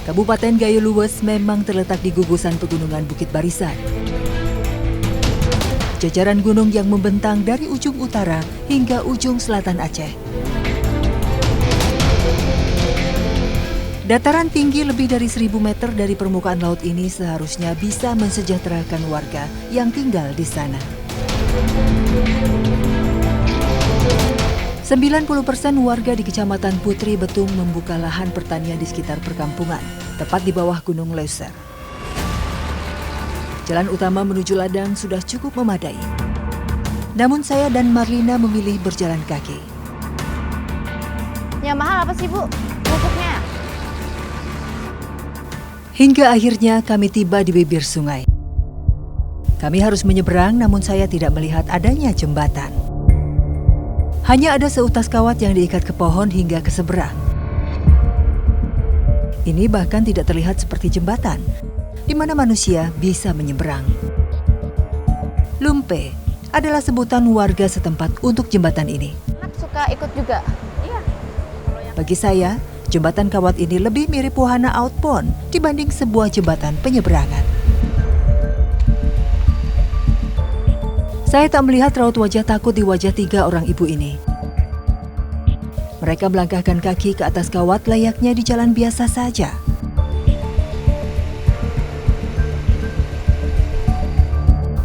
Kabupaten Gayo Luwes memang terletak di gugusan pegunungan Bukit Barisan. Jajaran gunung yang membentang dari ujung utara hingga ujung selatan Aceh. Dataran tinggi lebih dari 1.000 meter dari permukaan laut ini seharusnya bisa mensejahterakan warga yang tinggal di sana. 90% warga di Kecamatan Putri Betung membuka lahan pertanian di sekitar perkampungan, tepat di bawah Gunung Leuser. Jalan utama menuju ladang sudah cukup memadai. Namun saya dan Marlina memilih berjalan kaki. Yang mahal apa sih, Bu? Pupuknya? Hingga akhirnya kami tiba di bibir sungai. Kami harus menyeberang, namun saya tidak melihat adanya jembatan. Hanya ada seutas kawat yang diikat ke pohon hingga ke seberang. Ini bahkan tidak terlihat seperti jembatan, di mana manusia bisa menyeberang. Lumpe adalah sebutan warga setempat untuk jembatan ini. Anak suka ikut juga? Iya. Bagi saya, jembatan kawat ini lebih mirip wahana outbound dibanding sebuah jembatan penyeberangan. Saya tak melihat raut wajah takut di wajah 3 orang ibu ini. Mereka melangkahkan kaki ke atas kawat layaknya di jalan biasa saja.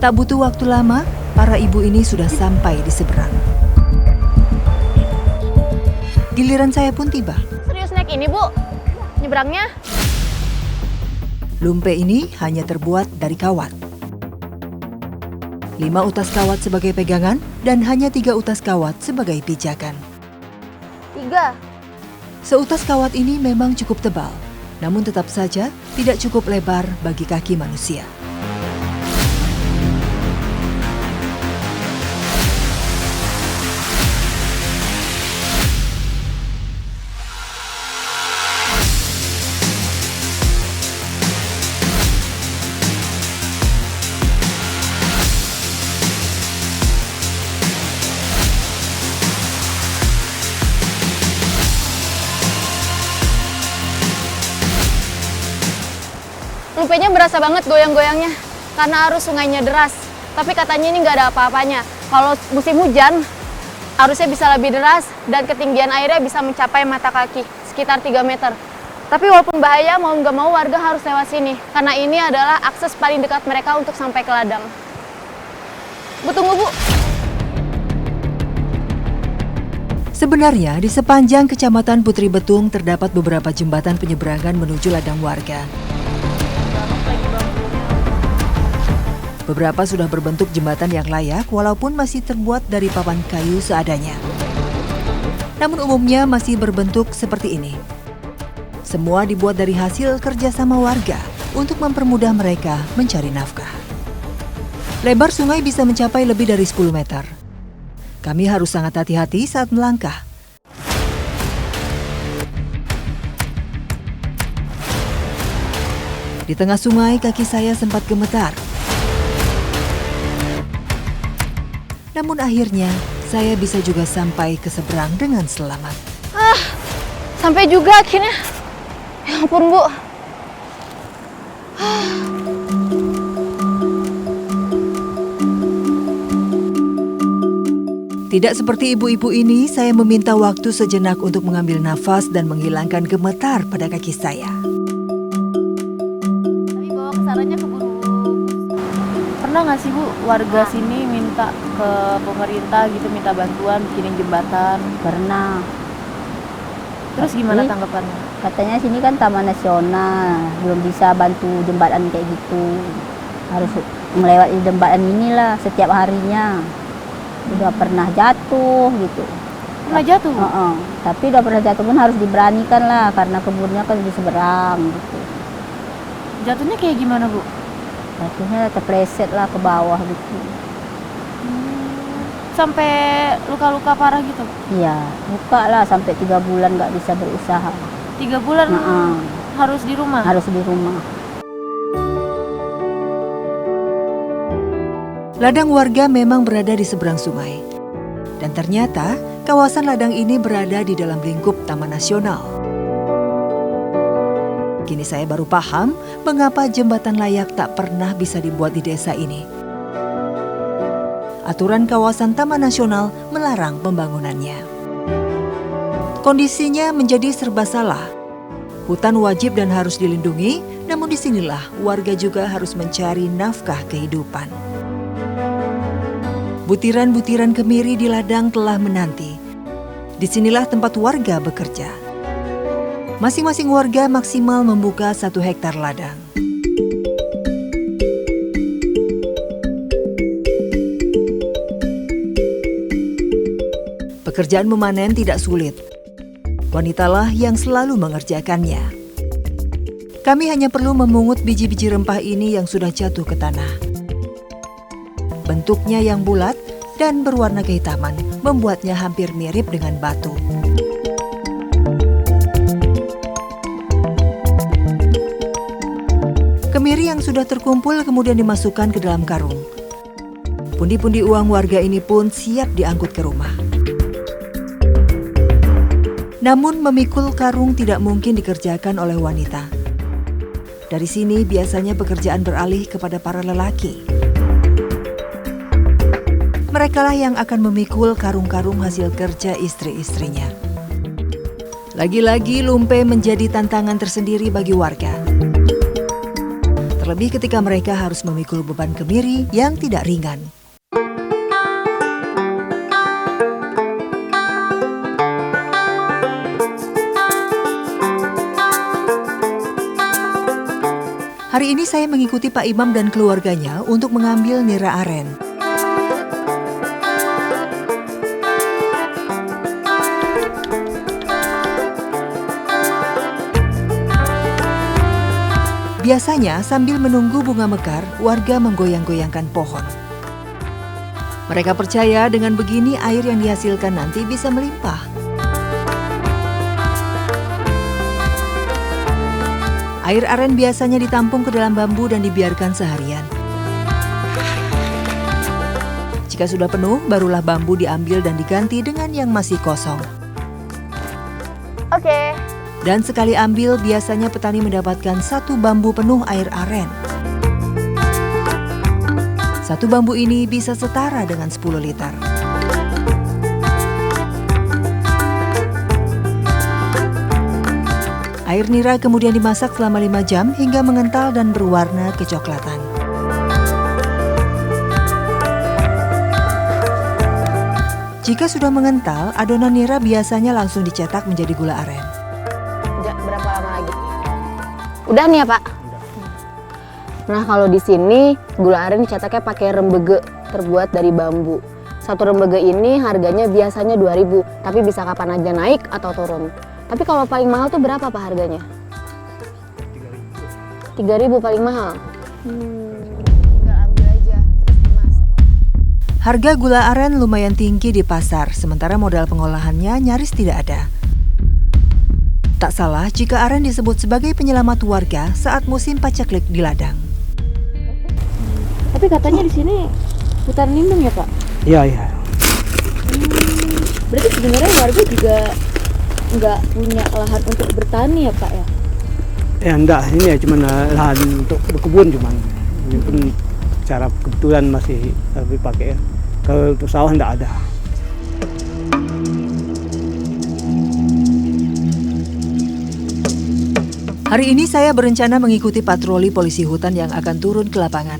Tak butuh waktu lama, para ibu ini sudah sampai di seberang. Giliran saya pun tiba. Serius naik ini, Bu? Nyebrangnya? Lumpe ini hanya terbuat dari kawat. 5 utas kawat sebagai pegangan dan hanya 3 utas kawat sebagai pijakan. 3. Seutas kawat ini memang cukup tebal, namun tetap saja tidak cukup lebar bagi kaki manusia. Lumpenya berasa banget goyang-goyangnya karena arus sungainya deras. Tapi katanya ini nggak ada apa-apanya. Kalau musim hujan, arusnya bisa lebih deras dan ketinggian airnya bisa mencapai mata kaki, sekitar 3 meter. Tapi walaupun bahaya, mau nggak mau warga harus lewat sini. Karena ini adalah akses paling dekat mereka untuk sampai ke ladang. Bu, tunggu, Bu. Sebenarnya di sepanjang Kecamatan Putri Betung terdapat beberapa jembatan penyeberangan menuju ladang warga. Beberapa sudah berbentuk jembatan yang layak walaupun masih terbuat dari papan kayu seadanya. Namun umumnya masih berbentuk seperti ini. Semua dibuat dari hasil kerjasama warga untuk mempermudah mereka mencari nafkah. Lebar sungai bisa mencapai lebih dari 10 meter. Kami harus sangat hati-hati saat melangkah. Di tengah sungai, kaki saya sempat gemetar. Namun akhirnya, saya bisa juga sampai ke seberang dengan selamat. Sampai juga akhirnya. Ya ampun, Bu. Tidak seperti ibu-ibu ini, saya meminta waktu sejenak untuk mengambil nafas dan menghilangkan gemetar pada kaki saya. Tapi bawa kesarannya keburu. Pernah nggak sih Bu warga sini minta ke pemerintah gitu, minta bantuan bikinin jembatan? Pernah. Terus gimana Tapi tanggapannya? katanya sini kan taman nasional, belum bisa bantu jembatan kayak gitu. Harus melewati jembatan inilah setiap harinya. Udah pernah jatuh gitu. Pernah jatuh? Tapi udah pernah jatuh pun harus diberanikan lah karena kebunnya kan di seberang gitu. Jatuhnya kayak gimana Bu? Jatuhnya terpleset lah ke bawah gitu. Sampai luka-luka parah gitu? Iya, buka lah sampai 3 bulan nggak bisa berusaha. 3 bulan harus di rumah? Harus di rumah. Ladang warga memang berada di seberang sungai. Dan ternyata kawasan ladang ini berada di dalam lingkup Taman Nasional. Kini saya baru paham mengapa jembatan layak tak pernah bisa dibuat di desa ini. Aturan kawasan Taman Nasional melarang pembangunannya. Kondisinya menjadi serba salah. Hutan wajib dan harus dilindungi, namun disinilah warga juga harus mencari nafkah kehidupan. Butiran-butiran kemiri di ladang telah menanti. Disinilah tempat warga bekerja. Masing-masing warga maksimal membuka 1 hektar ladang. Pekerjaan memanen tidak sulit. Wanitalah yang selalu mengerjakannya. Kami hanya perlu memungut biji-biji rempah ini yang sudah jatuh ke tanah. Bentuknya yang bulat dan berwarna kehitaman membuatnya hampir mirip dengan batu. Kemiri yang sudah terkumpul kemudian dimasukkan ke dalam karung. Pundi-pundi uang warga ini pun siap diangkut ke rumah. Namun memikul karung tidak mungkin dikerjakan oleh wanita. Dari sini biasanya pekerjaan beralih kepada para lelaki. Merekalah yang akan memikul karung-karung hasil kerja istri-istrinya. Lagi-lagi lumpe menjadi tantangan tersendiri bagi warga. Terlebih ketika mereka harus memikul beban kemiri yang tidak ringan. Hari ini saya mengikuti Pak Imam dan keluarganya untuk mengambil nira aren. Biasanya sambil menunggu bunga mekar, warga menggoyang-goyangkan pohon. Mereka percaya dengan begini air yang dihasilkan nanti bisa melimpah. Air aren biasanya ditampung ke dalam bambu dan dibiarkan seharian. Jika sudah penuh, barulah bambu diambil dan diganti dengan yang masih kosong. Oke. Dan sekali ambil, biasanya petani mendapatkan 1 bambu penuh air aren. 1 bambu ini bisa setara dengan 10 liter. Air nira kemudian dimasak selama 5 jam hingga mengental dan berwarna kecoklatan. Jika sudah mengental, adonan nira biasanya langsung dicetak menjadi gula aren. Berapa lama lagi? Udah nih ya Pak? Nah kalau di sini gula aren dicetaknya pakai rembege terbuat dari bambu. 1 rembege ini harganya biasanya 2.000, tapi bisa kapan aja naik atau turun. Tapi kalau paling mahal tuh berapa Pak harganya? 3.000 paling mahal. Tinggal ambil aja terus dimasak. Harga gula aren lumayan tinggi di pasar, sementara modal pengolahannya nyaris tidak ada. Tak salah jika aren disebut sebagai penyelamat warga saat musim paceklik di ladang. Tapi katanya di sini hutan lindung ya Pak? Iya. Berarti sebenarnya warga juga nggak punya lahan untuk bertani ya Pak ya? Ya enggak, ini ya cuma lahan untuk berkebun cuman. Ini pun cara kebetulan masih dipakai ya. Kalau untuk sawah enggak ada. Hari ini saya berencana mengikuti patroli polisi hutan yang akan turun ke lapangan.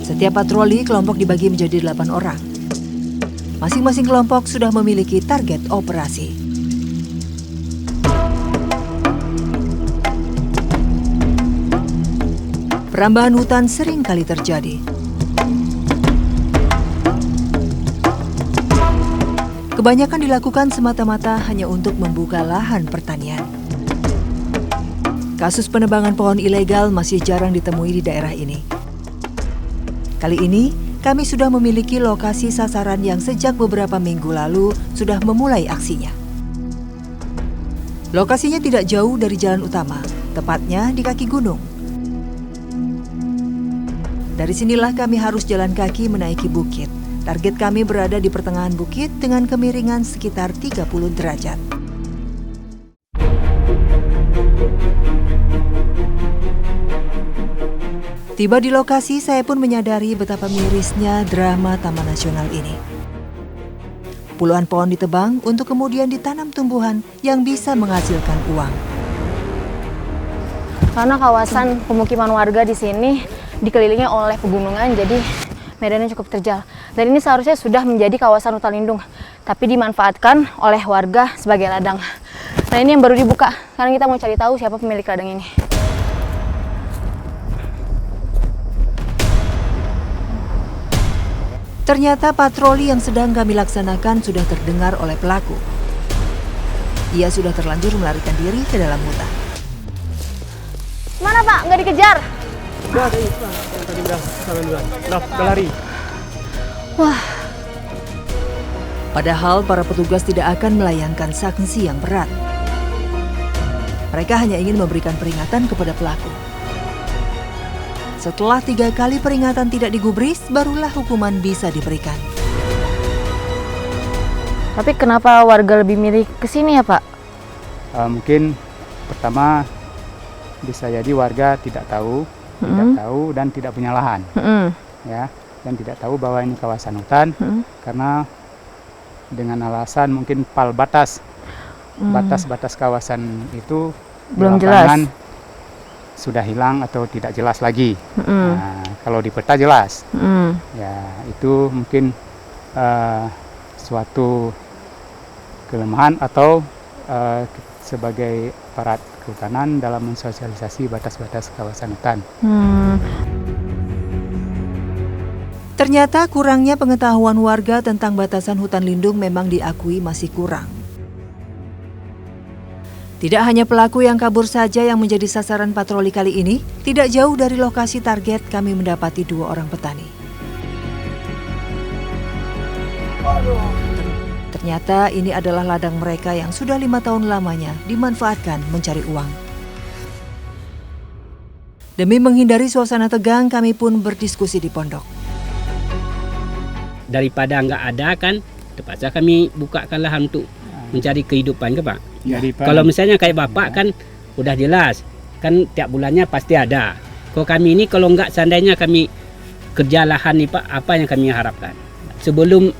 Setiap patroli kelompok dibagi menjadi 8 orang. Masing-masing kelompok sudah memiliki target operasi. Perambahan hutan sering kali terjadi. Kebanyakan dilakukan semata-mata hanya untuk membuka lahan pertanian. Kasus penebangan pohon ilegal masih jarang ditemui di daerah ini. Kali ini, kami sudah memiliki lokasi sasaran yang sejak beberapa minggu lalu sudah memulai aksinya. Lokasinya tidak jauh dari jalan utama, tepatnya di kaki gunung. Dari sinilah kami harus jalan kaki menaiki bukit, Target kami berada di pertengahan bukit dengan kemiringan sekitar 30 derajat. Tiba di lokasi, saya pun menyadari betapa mirisnya drama Taman Nasional ini. Puluhan pohon ditebang untuk kemudian ditanam tumbuhan yang bisa menghasilkan uang. Karena kawasan pemukiman warga di sini dikelilingi oleh pegunungan, jadi medannya cukup terjal. Dan ini seharusnya sudah menjadi kawasan hutan lindung, tapi dimanfaatkan oleh warga sebagai ladang. Nah, ini yang baru dibuka. Sekarang kita mau cari tahu siapa pemilik ladang ini. Ternyata patroli yang sedang kami laksanakan sudah terdengar oleh pelaku. Ia sudah terlanjur melarikan diri ke dalam hutan. Mana Pak? Nggak dikejar? Udah lari. Wah, Padahal para petugas tidak akan melayangkan sanksi yang berat. Mereka hanya ingin memberikan peringatan kepada pelaku. Setelah 3 kali peringatan tidak digubris, barulah hukuman bisa diberikan. tapi kenapa warga lebih milih ke sini ya Pak? Mungkin pertama bisa jadi warga tidak tahu dan tidak punya lahan, ya, dan tidak tahu bahwa ini kawasan hutan karena dengan alasan mungkin batas kawasan itu Belum di lapangan sudah hilang atau tidak jelas lagi. Nah, kalau di peta jelas, ya itu mungkin suatu kelemahan atau sebagai aparat kehutanan dalam mensosialisasi batas-batas kawasan hutan. Ternyata kurangnya pengetahuan warga tentang batasan hutan lindung memang diakui masih kurang. Tidak hanya pelaku yang kabur saja yang menjadi sasaran patroli kali ini, tidak jauh dari lokasi target kami mendapati 2 orang petani. Ternyata ini adalah ladang mereka yang sudah 5 tahun lamanya dimanfaatkan mencari uang. Demi menghindari suasana tegang, kami pun berdiskusi di pondok. Daripada nggak ada kan, terpaksa kami bukakan lahan untuk mencari kehidupan ke Pak. Kalau misalnya kayak Bapak kan udah jelas, kan tiap bulannya pasti ada. Kalau kami ini kalau nggak seandainya kami kerja lahan nih Pak, apa yang kami harapkan? Sebelum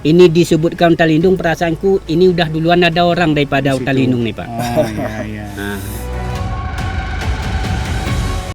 ini disebutkan hutan lindung, perasaanku ini udah duluan ada orang daripada hutan lindung nih Pak. Oh, iya. Nah,